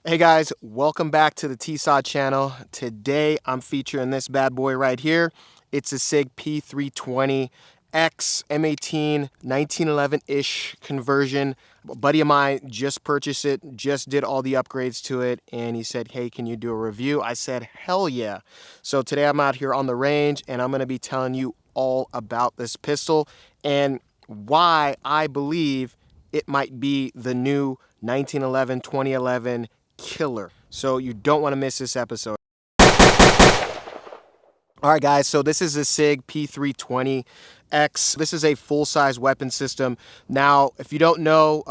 Hey guys, welcome back to the TSOD channel. Today I'm featuring this bad boy right here. It's a SIG P320 X M18 1911-ish conversion. A buddy of mine just purchased it, just did all the upgrades to it, and he said, hey, can you do a review? I said, hell yeah. So today I'm out here on the range and I'm going to be telling you all about this pistol and why I believe it might be the new 1911-2011 killer. So you don't want to miss this episode. All right, guys, so this is a SIG P320 X. This is a full-size weapon system. Now, if you don't know,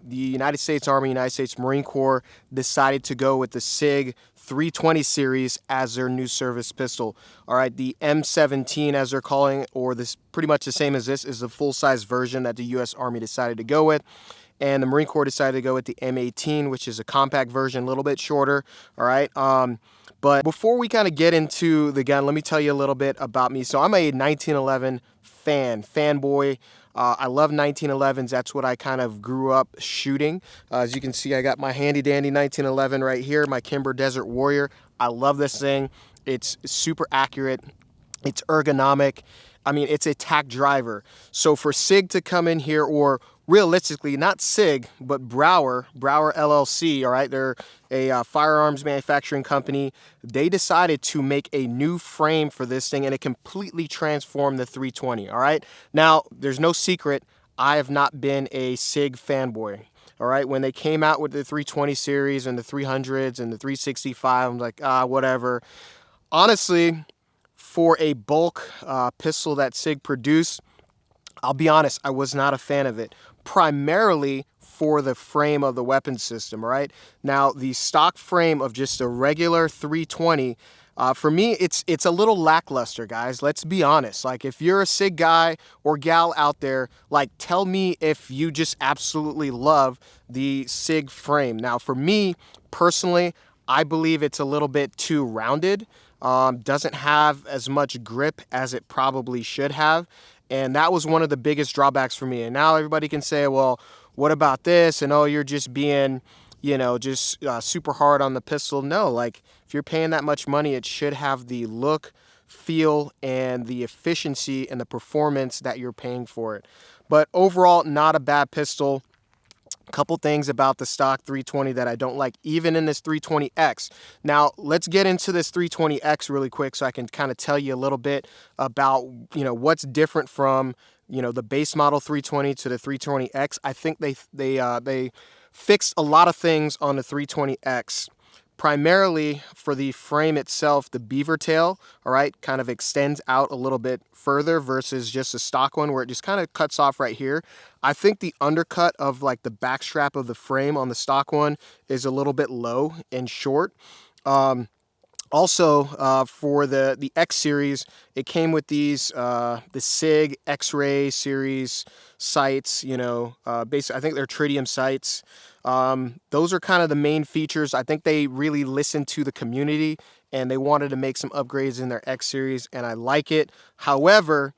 the United States Army, United States Marine Corps decided to go with the SIG 320 series as their new service pistol. All right, the M17, as they're calling it, or this pretty much the same as this, is the full-size version that the U.S. Army decided to go with. And the Marine Corps decided to go with the M18, which is a compact version, a little bit shorter. All right. But before we kind of get into the gun, let me tell you a little bit about me. So I'm a 1911 fanboy. I love 1911s. That's what I kind of grew up shooting. As you can see, I got my handy dandy 1911 right here, my Kimber Desert Warrior. I love this thing. It's super accurate. It's ergonomic. I mean, it's a tack driver. So for SIG to come in here, or realistically, not SIG, but Brouwer LLC, all right? They're a firearms manufacturing company. They decided to make a new frame for this thing, and it completely transformed the 320, all right? Now, there's no secret, I have not been a SIG fanboy. All right, when they came out with the 320 series and the 300s and the 365, I'm like, whatever. Honestly, for a bulk pistol that SIG produced, I'll be honest, I was not a fan of it, primarily for the frame of the weapon system, right? Now, the stock frame of just a regular 320, for me, it's a little lackluster, guys. Let's be honest. Like, if you're a SIG guy or gal out there, like, tell me if you just absolutely love the SIG frame. Now, for me, personally, I believe it's a little bit too rounded. Doesn't have as much grip as it probably should have. And that was one of the biggest drawbacks for me. And now everybody can say, well, what about this? And oh, you're just being, just super hard on the pistol. No, like if you're paying that much money, it should have the look, feel, and the efficiency and the performance that you're paying for it. But overall, not a bad pistol. Couple things about the stock 320 that I don't like, even in this 320X. Now, let's get into this 320X really quick so I can kind of tell you a little bit about, what's different from, the base model 320 to the 320X. I think they fixed a lot of things on the 320X. Primarily for the frame itself, the beaver tail, all right, kind of extends out a little bit further versus just a stock one where it just kind of cuts off right here. I think the undercut of like the back strap of the frame on the stock one is a little bit low and short. Also, for the X series, it came with these the SIG X-ray series sights. Basically, I think they're tritium sights. Those are kind of the main features. I think they really listened to the community and they wanted to make some upgrades in their X series, and I like it. However,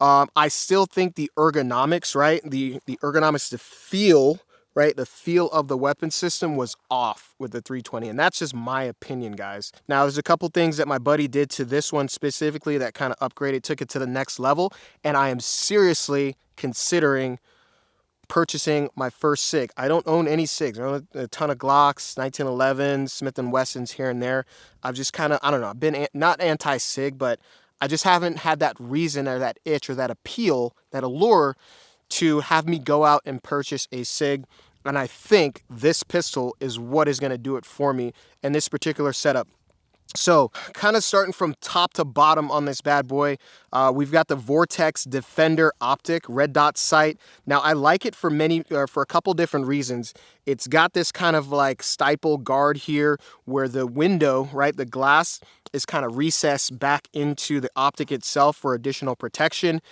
I still think the ergonomics, right? The ergonomics, the feel, right? The feel of the weapon system was off with the 320. And that's just my opinion, guys. Now, there's a couple things that my buddy did to this one specifically that kind of upgraded, took it to the next level. And I am seriously considering purchasing my first SIG. I don't own any SIGs. I own a ton of Glocks, 1911s, Smith & Wessons here and there. I've just kind of, I don't know, I've been not anti-SIG, but I just haven't had that reason or that itch or that appeal, that allure to have me go out and purchase a SIG. And I think this pistol is what is going to do it for me in this particular setup. So kind of starting from top to bottom on this bad boy, we've got the Vortex Defender optic red dot sight. Now I like it for for a couple different reasons. It's got this kind of like stipple guard here where the window, right, the glass is kind of recessed back into the optic itself for additional protection.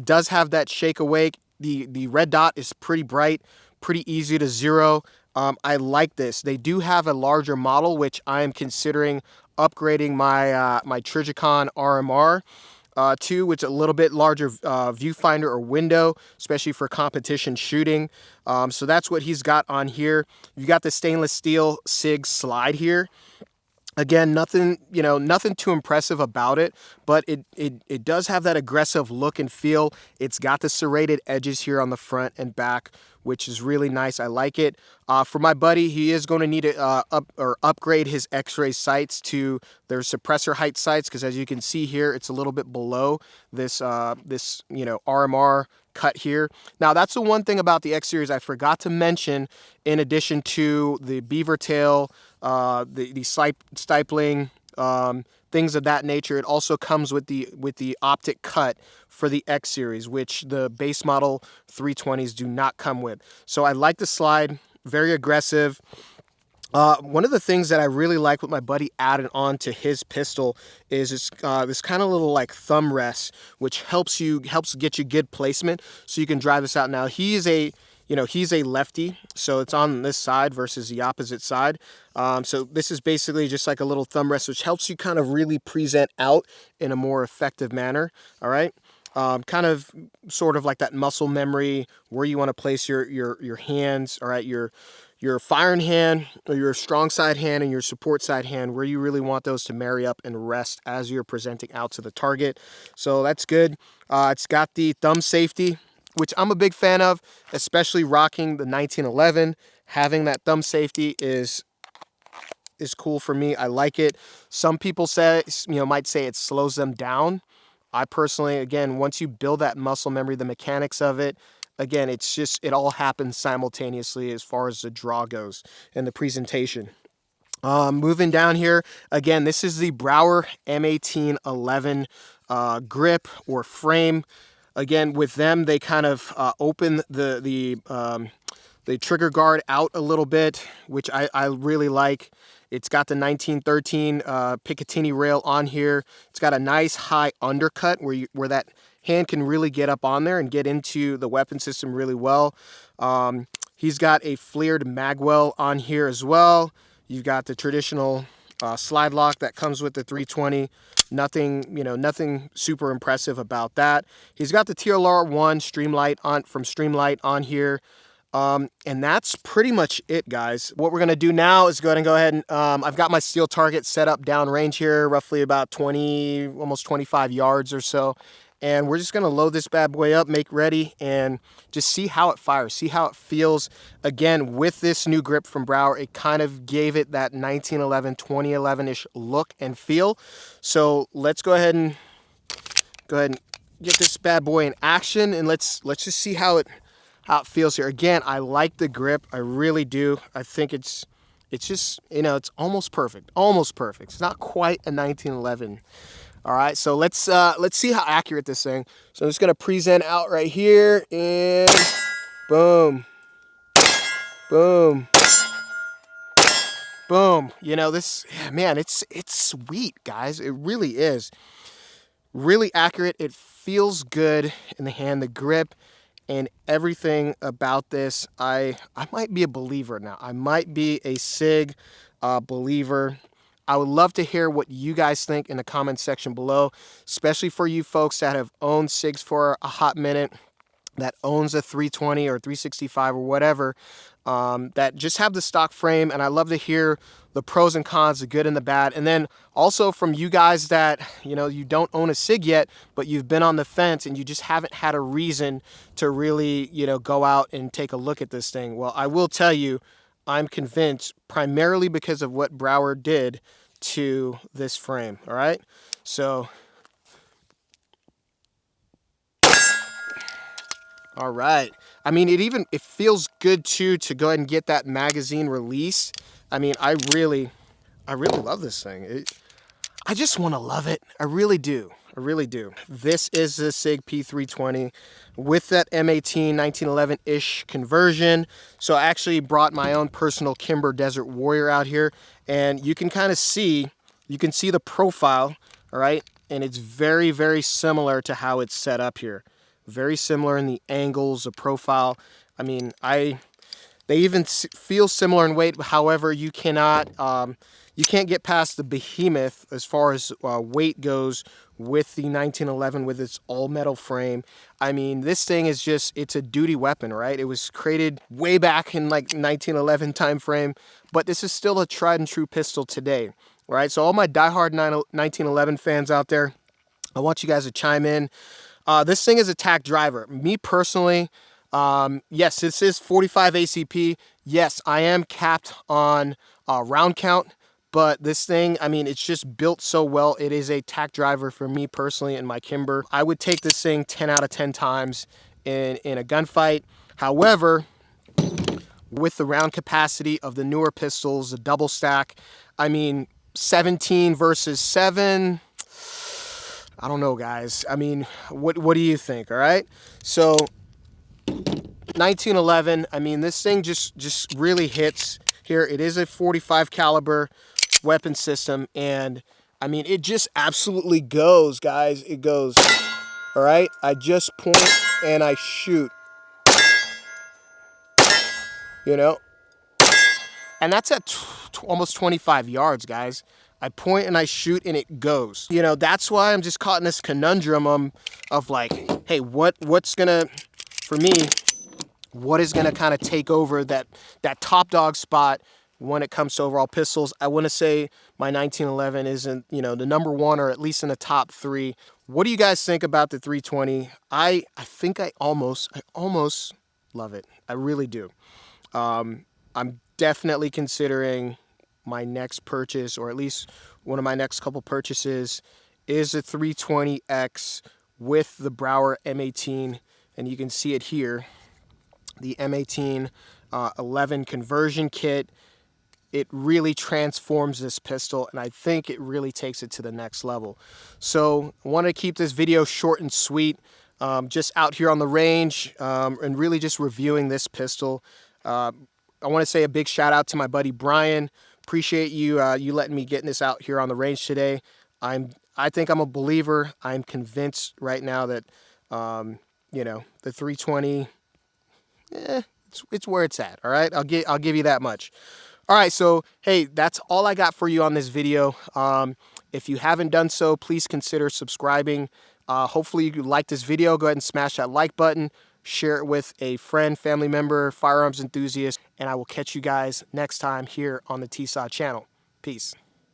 Does have that shake awake. The red dot is pretty bright, pretty easy to zero. I like this. They do have a larger model, which I am considering upgrading my my Trijicon RMR. too, which is a little bit larger viewfinder or window, especially for competition shooting. So that's what he's got on here. You got the stainless steel SIG slide here. Again, nothing, nothing too impressive about it, but it does have that aggressive look and feel. It's got the serrated edges here on the front and back, which is really nice. I like it. For my buddy, he is going to need to upgrade his X-ray sights to their suppressor height sights, because as you can see here, it's a little bit below this RMR cut here. Now, that's the one thing about the X series I forgot to mention. In addition to the beaver tail, the stipling, things of that nature, it also comes with the optic cut for the X series, which the base model 320s do not come with. So I like the slide, very aggressive. One of the things that I really like what my buddy added on to his pistol is this kind of little like thumb rest, which helps get you good placement so you can drive this out. Now he's a lefty, so it's on this side versus the opposite side. So this is basically just like a little thumb rest, which helps you kind of really present out in a more effective manner. All right. Kind of sort of like that muscle memory where you want to place your hands. All right. Your firing hand, or your strong side hand, and your support side hand, where you really want those to marry up and rest as you're presenting out to the target. So that's good. It's got the thumb safety, which I'm a big fan of, especially rocking the 1911. Having that thumb safety is cool for me. I like it. Some people might say it slows them down. I personally, again, once you build that muscle memory, the mechanics of it, again, it all happens simultaneously as far as the draw goes and the presentation. Moving down here, again, this is the Brouwer M1811 grip or frame. Again, with them, they kind of open the trigger guard out a little bit, which I really like. It's got the 1913 Picatinny rail on here. It's got a nice high undercut where that hand can really get up on there and get into the weapon system really well. He's got a Flared Magwell on here as well. You've got the traditional slide lock that comes with the 320. Nothing super impressive about that. He's got the TLR-1 Streamlight from Streamlight on here. And that's pretty much it, guys. What we're going to do now is go ahead and I've got my steel target set up downrange here, roughly about 20, almost 25 yards or so. And we're just going to load this bad boy up, make ready, and just see how it fires, see how it feels. Again, with this new grip from Brouwer, it kind of gave it that 1911, 2011-ish look and feel. So let's go ahead and get this bad boy in action, and let's just see how it feels here. Again, I like the grip. I really do. I think it's just, it's almost perfect. Almost perfect. It's not quite a 1911. All right, so let's see how accurate this thing. So I'm just gonna present out right here, and boom, boom, boom. Man, it's sweet, guys. It really is. Really accurate. It feels good in the hand. The grip and everything about this. I might be a believer now. I might be a SIG believer. I would love to hear what you guys think in the comment section below, especially for you folks that have owned SIGs for a hot minute, that owns a 320 or 365 or whatever, that just have the stock frame. And I love to hear the pros and cons, the good and the bad. And then also from you guys that, you don't own a SIG yet, but you've been on the fence and you just haven't had a reason to really, go out and take a look at this thing. Well, I will tell you, I'm convinced primarily because of what Brouwer did to this frame. All right. So, all right. I mean, it feels good too to go ahead and get that magazine release. I mean, I really love this thing. I just want to love it. I really do. I really do. This is the SIG P320 with that M18 1911-ish conversion. So I actually brought my own personal Kimber Desert Warrior out here, and you can kind of see, the profile, all right? And it's very, very similar to how it's set up here. Very similar in the angles, the profile. I mean, They even feel similar in weight. However, you cannot, you can't get past the behemoth as far as weight goes with the 1911 with its all metal frame. I mean, this thing is just, it's a duty weapon, right? It was created way back in like 1911 time frame, but this is still a tried and true pistol today, right? So all my diehard 1911 fans out there, I want you guys to chime in. This thing is a tack driver. Me personally, yes, this is 45 ACP. Yes, I am capped on round count, but this thing, I mean, it's just built so well. It is a tack driver for me personally in my Kimber. I would take this thing 10 out of 10 times in a gunfight. However, with the round capacity of the newer pistols, the double stack, I mean, 17 versus 7, I don't know, guys. I mean, what do you think, all right? So 1911, I mean, this thing just really hits here. It is a 45 caliber weapon system, and I mean, it just absolutely goes, guys. It goes. All right, I just point and I shoot, you know, and that's at almost 25 yards, guys. I point and I shoot and it goes. You know, that's why I'm just caught in this conundrum of like, hey, what's gonna, for me, what is gonna kind of take over that top dog spot when it comes to overall pistols? I want to say my 1911 isn't, you know, the #1 or at least in the top 3. What do you guys think about the 320? I think I almost love it. I really do. I'm definitely considering my next purchase, or at least one of my next couple purchases, is a 320 X with the Brouwer M18, and you can see it here, the M18 11 conversion kit. It really transforms this pistol, and I think it really takes it to the next level. So I want to keep this video short and sweet, just out here on the range, and really just reviewing this pistol. I want to say a big shout out to my buddy Brian. Appreciate you you letting me get this out here on the range today. I think I'm a believer. I'm convinced right now that you know, the 320, it's where it's at. All right, I'll give you that much. All right, so hey, that's all I got for you on this video. If you haven't done so, please consider subscribing. Hopefully you like this video. Go ahead and smash that like button. Share it with a friend, family member, firearms enthusiast, and I will catch you guys next time here on the TSOD channel. Peace.